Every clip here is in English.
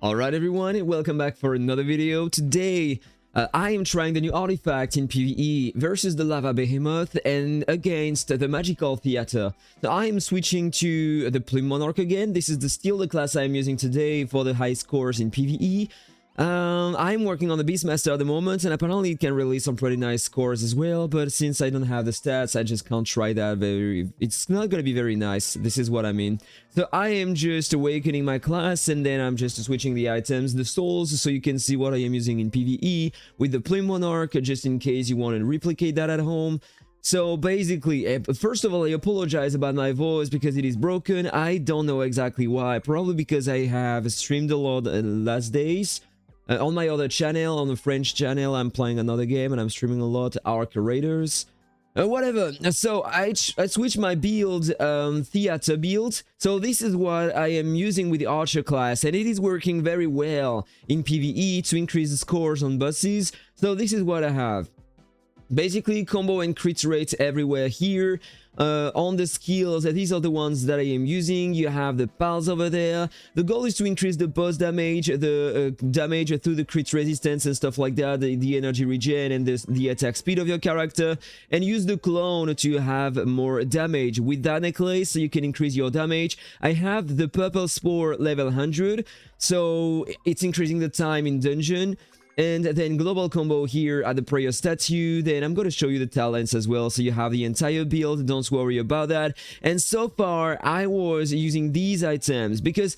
Alright everyone, welcome back for another video. Today, I am trying the new artifact in PVE versus the Lava Behemoth and against the Magical Theater. Now I am switching to the PLUME Monarch again. This is still the class I am using today for the high scores in PVE. I'm working on the Beastmaster at the moment, and apparently it can release some pretty nice scores as well, but since I don't have the stats, I just can't try that it's not gonna be very nice. This is what I mean. So I am just awakening my class, and then I'm just switching the items, the souls, so you can see what I am using in PvE with the PLUME Monarch, just in case you want to replicate that at home. So basically, first of all, I apologize about my voice because it is broken. I don't know exactly why, probably because I have streamed a lot last days. On my other channel, on the French channel, I'm playing another game and I'm streaming a lot, Arc Raiders. Whatever, so I switched my build, theater build. So this is what I am using with the archer class, and it is working very well in PvE to increase the scores on bosses. So this is what I have. Basically, combo and crit rate everywhere here. On the skills, these are the ones that I am using. You have the pals over there. The goal is to increase the boss damage, the damage through the crit resistance and stuff like that, the energy regen and the attack speed of your character, and use the clone to have more damage. With that necklace, so you can increase your damage. I have the purple spore level 100, so it's increasing the time in dungeon. And then global combo here at the prayer statue. Then I'm going to show you the talents as well, so you have the entire build, don't worry about that. And so far I was using these items because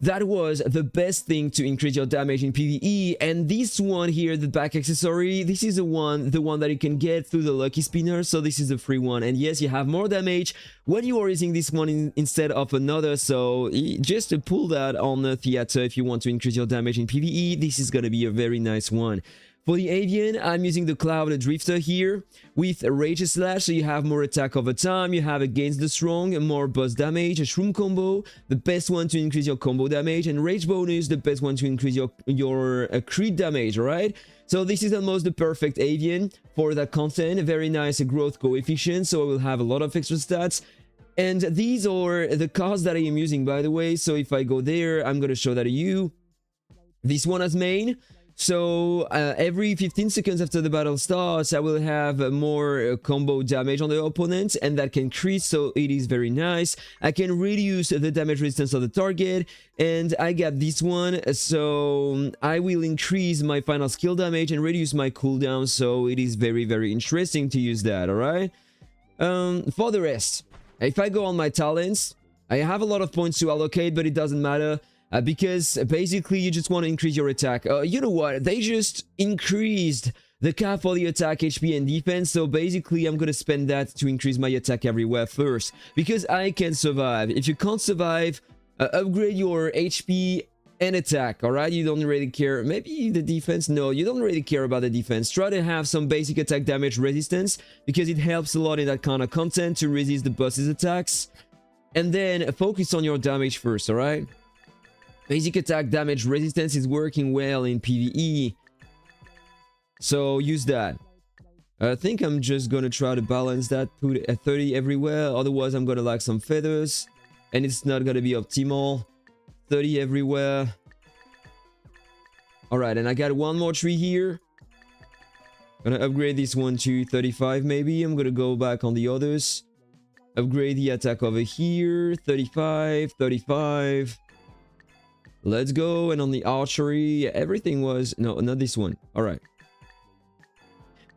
that was the best thing to increase your damage in PvE. And this one here, the back accessory, this is the one that you can get through the lucky spinner, so this is the free one. And yes, you have more damage when you are using this one instead of another, so just to pull that on the theater if you want to increase your damage in PvE. This is gonna be a very nice one. For the avian, I'm using the Cloud Drifter here with a Rage Slash, so you have more attack over time, you have against the strong, more boss damage, a Shroom combo, the best one to increase your combo damage, and Rage bonus, the best one to increase your crit damage, alright? So this is almost the perfect avian for that content, a very nice growth coefficient, so I will have a lot of extra stats. And these are the cards that I am using, by the way, so if I go there, I'm gonna show that to you. This one as main. So every 15 seconds after the battle starts, I will have more combo damage on the opponent, and that can crit, so it is very nice. I can reduce the damage resistance of the target, and I got this one, so I will increase my final skill damage and reduce my cooldown, so it is very, very interesting to use that, alright? For the rest, if I go on my talents, I have a lot of points to allocate, but it doesn't matter. Because basically you just want to increase your attack. You know what? They just increased the cap for the attack, HP, and defense. So basically I'm going to spend that to increase my attack everywhere first. Because I can survive. If you can't survive, upgrade your HP and attack, alright? You don't really care. Maybe the defense? No, you don't really care about the defense. Try to have some basic attack damage resistance, because it helps a lot in that kind of content to resist the boss's attacks. And then focus on your damage first, alright? Basic attack damage resistance is working well in PvE, so use that. I think I'm just gonna try to balance that, put a 30 everywhere, otherwise I'm gonna lack some feathers, and it's not gonna be optimal. 30 everywhere. Alright, and I got one more tree here. Gonna upgrade this one to 35 maybe. I'm gonna go back on the others. Upgrade the attack over here, 35, 35. Let's go. And on the archery, everything was... No, not this one. All right.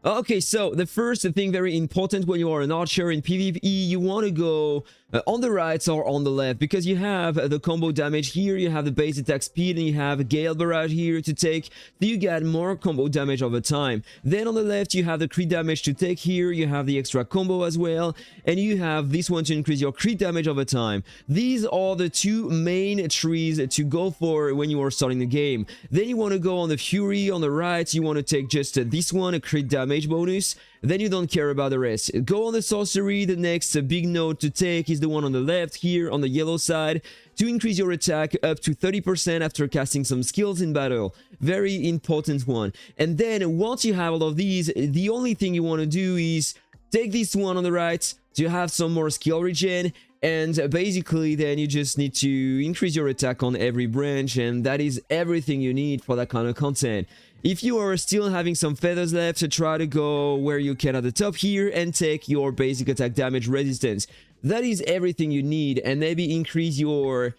Okay, so the first thing very important when you are an archer in PvE, you want to go on the right or on the left, because you have the combo damage here, you have the base attack speed, and you have a Gale Barrage here to take, so you get more combo damage over time. Then on the left you have the crit damage to take here, you have the extra combo as well, and you have this one to increase your crit damage over time. These are the two main trees to go for when you are starting the game. Then you want to go on the Fury on the right, you want to take just this one, a crit damage bonus. Then you don't care about the rest. Go on the sorcery. The next big node to take is the one on the left here on the yellow side, to increase your attack up to 30% after casting some skills in battle. Very important one. And then once you have all of these, the only thing you want to do is take this one on the right to have some more skill regen, And basically then you just need to increase your attack on every branch, and that is everything you need for that kind of content. If you are still having some feathers left, try to go where you can at the top here and take your basic attack damage resistance. That is everything you need, and maybe increase your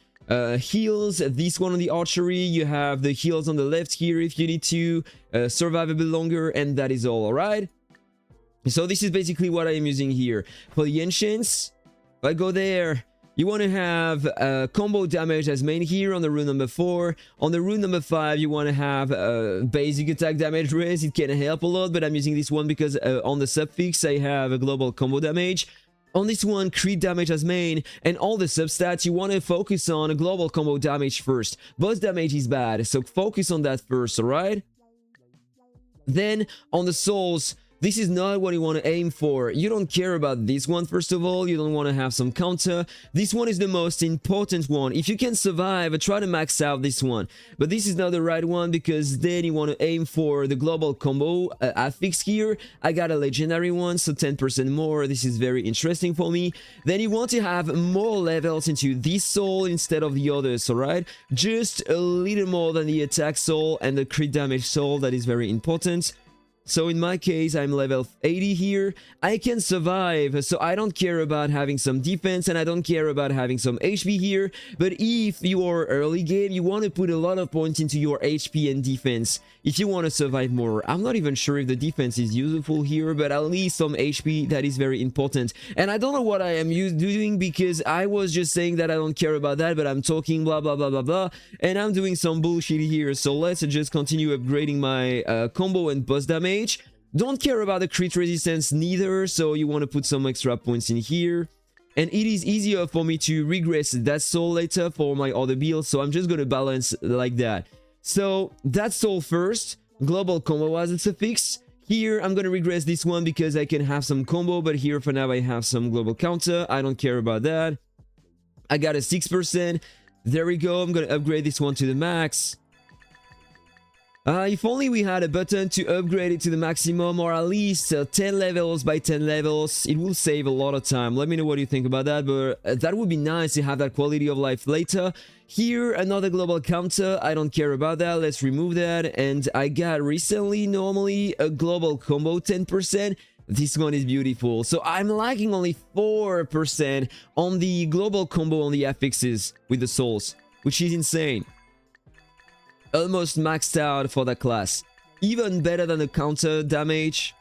heals. This one on the archery, you have the heals on the left here if you need to survive a bit longer, and that is all. Alright, so this is basically what I am using here. For the ancients, if I go there, you want to have combo damage as main here on the rune number 4. On the rune number 5, you want to have basic attack damage res. It can help a lot, but I'm using this one because on the subfix I have a global combo damage. On this one, crit damage as main, and all the substats you want to focus on a global combo damage first. Boss damage is bad, so focus on that first, alright? Then on the souls, this is not what you want to aim for. You don't care about this one, first of all. You don't want to have some counter. This one is the most important one. If you can survive, try to max out this one. But this is not the right one, because then you want to aim for the global combo affix here. I got a legendary one, so 10% more. This is very interesting for me. Then you want to have more levels into this soul instead of the others, alright? Just a little more than the attack soul and the crit damage soul. That is very important. So in my case, I'm level 80 here. I can survive, so I don't care about having some defense, and I don't care about having some HP here. But if you are early game, you want to put a lot of points into your HP and defense if you want to survive more. I'm not even sure if the defense is useful here, but at least some HP, that is very important. And I don't know what I am doing, because I was just saying that I don't care about that, but I'm talking blah blah blah blah blah, and I'm doing some bullshit here. So let's just continue upgrading my combo and boss damage. Don't care about the crit resistance neither, so you want to put some extra points in here. And it is easier for me to regress that soul later for my other builds, so I'm just going to balance like that. So that soul first, global combo as a suffix. Here I'm going to regress this one because I can have some combo, but here for now I have some global counter. I don't care about that. I got a 6%. There we go. I'm going to upgrade this one to the max. If only we had a button to upgrade it to the maximum, or at least 10 levels by 10 levels. It will save a lot of time. Let me know what you think about that, but that would be nice to have that quality of life later. Here, another global counter. I don't care about that. Let's remove that. And I got recently, normally, a global combo 10%. This one is beautiful. So I'm lagging only 4% on the global combo on the affixes with the souls, which is insane. Almost maxed out for that class. Even better than the counter damage.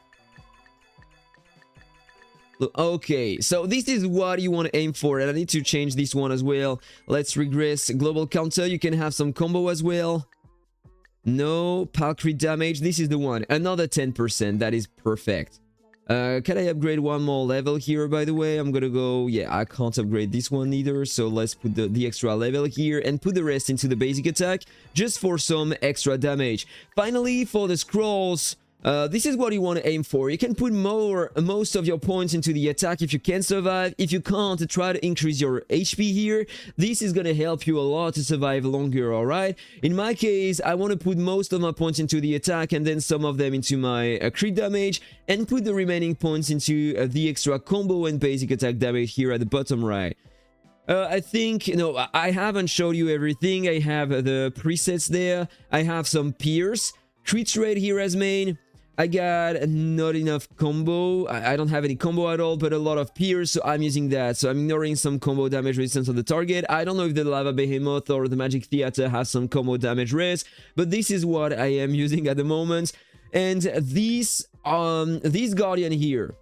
Okay, so this is what you want to aim for, and I need to change this one as well. Let's regress global counter. You can have some combo as well. No, pal crit damage. This is the one. Another 10%. That is perfect. Can I upgrade one more level here, by the way? I'm gonna go... Yeah, I can't upgrade this one either, so let's put the extra level here and put the rest into the basic attack, just for some extra damage. Finally, for the scrolls... this is what you want to aim for. You can put most of your points into the attack if you can survive. If you can't, try to increase your HP here. This is going to help you a lot to survive longer, alright? In my case, I want to put most of my points into the attack and then some of them into my crit damage, and put the remaining points into the extra combo and basic attack damage here at the bottom right. I think, no, I haven't showed you everything. I have the presets there. I have some pierce. Crit rate here as main. I got not enough combo. I don't have any combo at all, but a lot of pierce, so I'm using that. So I'm ignoring some combo damage resistance on the target. I don't know if the Lava Behemoth or the Magic Theater has some combo damage res, but this is what I am using at the moment. And this Guardian here,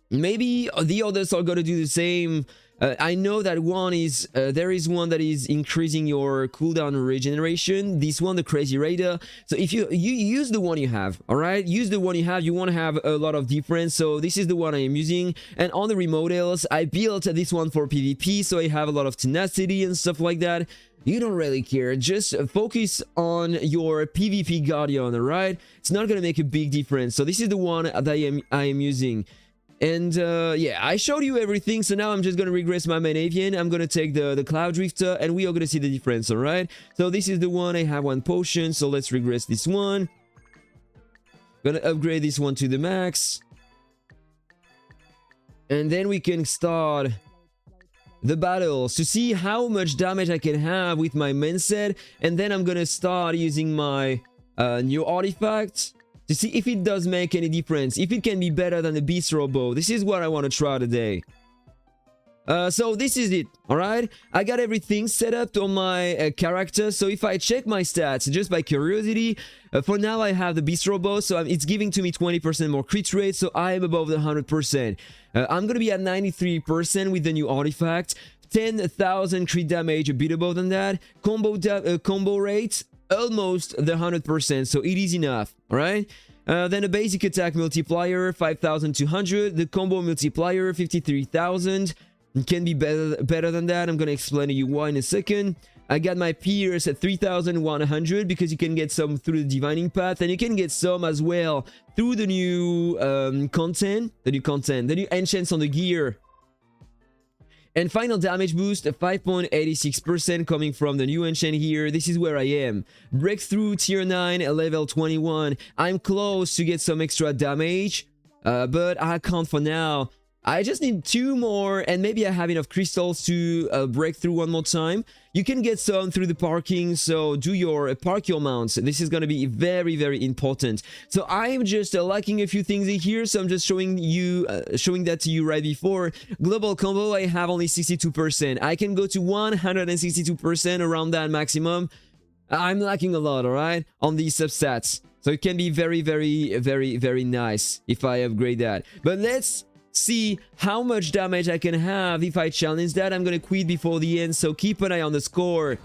maybe the others are going to do the same. I know that one is, there is one that is increasing your cooldown regeneration. This one, the Crazy Raider. So if you use the one you have, alright? Use the one you have. You want to have a lot of difference. So this is the one I am using. And on the remodels, I built this one for PvP. So I have a lot of tenacity and stuff like that. You don't really care. Just focus on your PvP Guardian, alright? It's not going to make a big difference. So this is the one that I am using. And yeah, I showed you everything, so now I'm just gonna regress my main avian. I'm gonna take the Cloud Drifter, and we are gonna see the difference, alright? So this is the one. I have one potion, so let's regress this one. Gonna upgrade this one to the max. And then we can start the battles to see how much damage I can have with my main set, and then I'm gonna start using my new artifact to see if it does make any difference, if it can be better than the Beastroar bow. This is what I want to try today. So this is it, alright? I got everything set up on my character, so if I check my stats just by curiosity, for now I have the Beastroar bow, so it's giving to me 20% more crit rate, so I am above the 100%. I'm gonna be at 93% with the new artifact, 10,000 crit damage, a bit above than that, combo rate, almost the 100%, so it is enough, alright? Then a basic attack multiplier, 5,200, the combo multiplier, 53,000. It can be better than that. I'm gonna explain to you why in a second. I got my Pierce at 3,100 because you can get some through the Divining Path, and you can get some as well through the new the new enchants on the gear. And final damage boost, 5.86% coming from the new enchant here. This is where I am. Breakthrough tier 9, level 21. I'm close to get some extra damage, but I can't for now. I just need 2 more, and maybe I have enough crystals to break through one more time. You can get some through the parking, so park your mounts. This is going to be very, very important. So I'm just lacking a few things here, so I'm just showing that to you right before. Global combo, I have only 62%. I can go to 162% around that maximum. I'm lacking a lot, alright, on these substats. So it can be very, very, very, very nice if I upgrade that. But let's see how much damage I can have if I challenge that. I'm gonna quit before the end, so keep an eye on the score.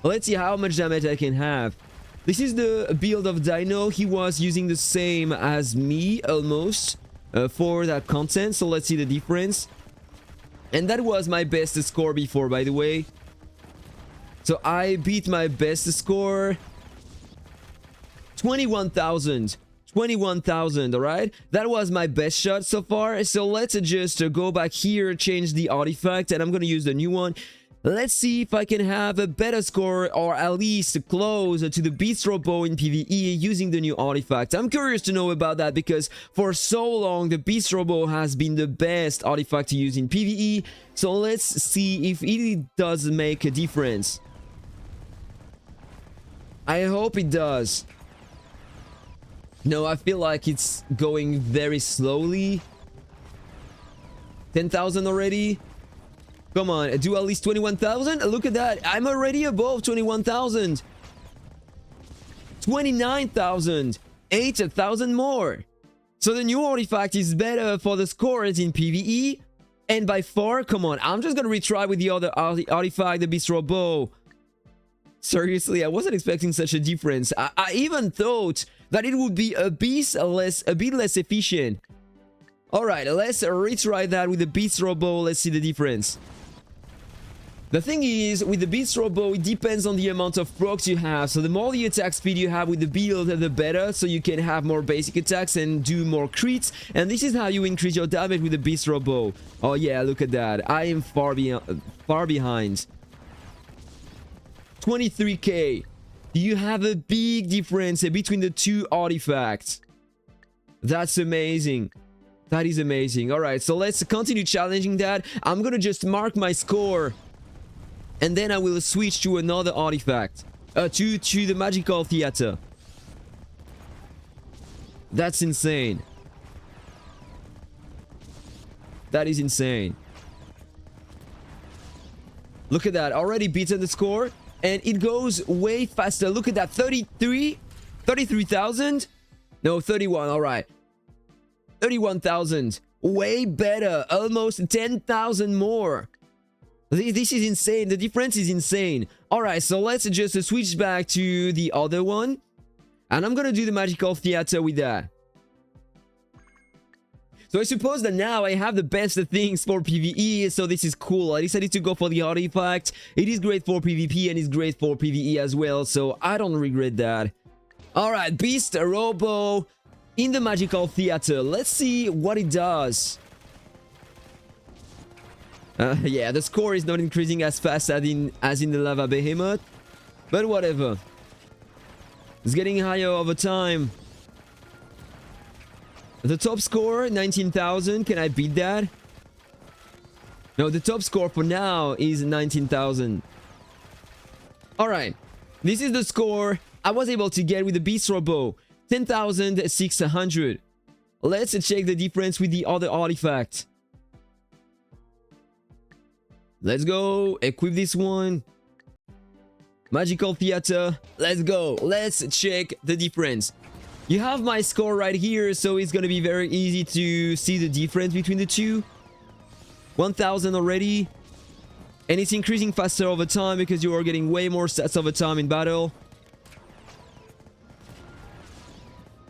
Let's see how much damage I can have. This is the build of Dino. He was using the same as me almost for that content, so let's see the difference. And that was my best score before, by the way. So I beat my best score, 21,000. 21,000, alright? That was my best shot so far. So let's just go back here, change the artifact, and I'm gonna use the new one. Let's see if I can have a better score, or at least close to the Beastroar bow in PvE using the new artifact. I'm curious to know about that because for so long the Beastroar bow has been the best artifact to use in PvE. So let's see if it does make a difference. I hope it does. No, I feel like it's going very slowly. 10,000 already. Come on, do at least 21,000. Look at that. I'm already above 21,000. 29,000. 8,000 more. So the new artifact is better for the scores in PvE. And by far, come on, I'm just gonna retry with the other artifact, the Beastroar bow. Seriously, I wasn't expecting such a difference. I even thought that it would be a bit less efficient. Alright, let's retry that with the Beastroar bow. Let's see the difference. The thing is, with the Beastroar bow, it depends on the amount of procs you have. So the more the attack speed you have with the build, the better. So you can have more basic attacks and do more crits. And this is how you increase your damage with the Beastroar bow. Oh yeah, look at that. I am far behind. 23k. You have a big difference between the two artifacts. That's amazing. That is amazing. Alright, so let's continue challenging that. I'm gonna just mark my score, and then I will switch to another artifact. To the Magical Theater. That's insane. That is insane. Look at that. Already beaten the score. And it goes way faster. Look at that. 33,000? No, 31. All right. 31,000. Way better. Almost 10,000 more. This is insane. The difference is insane. All right, so let's just switch back to the other one. And I'm going to do the Magical Theater with that. So I suppose that now I have the best things for PvE, so this is cool. I decided to go for the artifact. It is great for PvP and it's great for PvE as well, so I don't regret that. Alright, Beastroar bow in the Magical Theater. Let's see what it does. Yeah, the score is not increasing as fast as in the Lava Behemoth, but whatever. It's getting higher over time. The top score, 19,000. Can I beat that? No, the top score for now is 19,000. Alright, this is the score I was able to get with the Beastroar bow. 10,600. Let's check the difference with the other artifact. Let's go, equip this one. Magical Theater, let's go. Let's check the difference. You have my score right here, so it's gonna be very easy to see the difference between the two. 1,000 already. And it's increasing faster over time because you are getting way more stats over time in battle.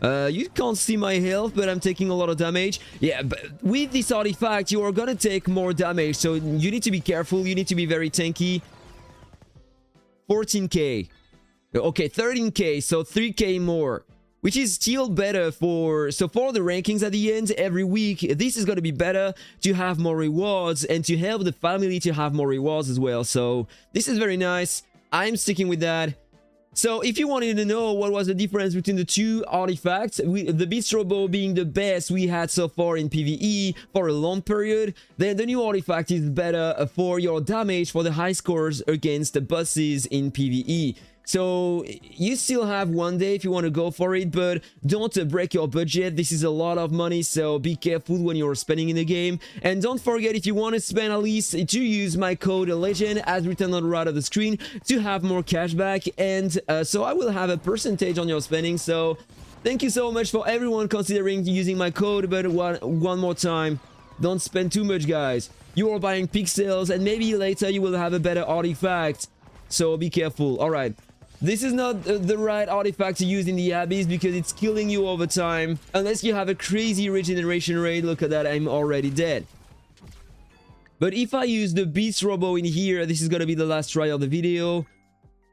You can't see my health, but I'm taking a lot of damage. Yeah, but with this artifact, you are gonna take more damage, so you need to be careful. You need to be very tanky. 14k. Okay, 13k, so 3k more. Which is still better for... So for the rankings at the end, every week, this is gonna be better to have more rewards and to help the family to have more rewards as well. So this is very nice. I'm sticking with that. So if you wanted to know what was the difference between the two artifacts, the Beastroar bow being the best we had so far in PvE for a long period, then the new artifact is better for your damage for the high scores against the bosses in PvE. So you still have one day if you want to go for it, but don't break your budget. This is a lot of money, so be careful when you're spending in the game. And don't forget, if you want to spend at least, to use my code LEGEND as written on the right of the screen to have more cashback. And so I will have a percentage on your spending. So thank you so much for everyone considering using my code. But one more time, don't spend too much, guys. You are buying pixels and maybe later you will have a better artifact. So be careful. All right. This is not the right artifact to use in the Abyss because it's killing you over time. Unless you have a crazy regeneration rate. Look at that, I'm already dead. But if I use the Beastroar bow in here, this is gonna be the last try of the video.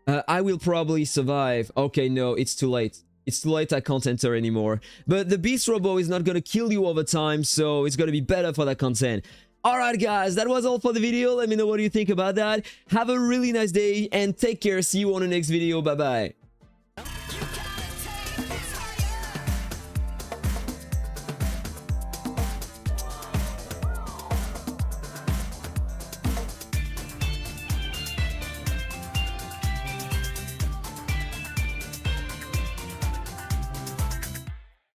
I will probably survive. Okay, no, it's too late. It's too late, I can't enter anymore. But the Beastroar bow is not gonna kill you over time, so it's gonna be better for that content. Alright guys, that was all for the video. Let me know what you think about that. Have a really nice day and take care. See you on the next video. Bye bye.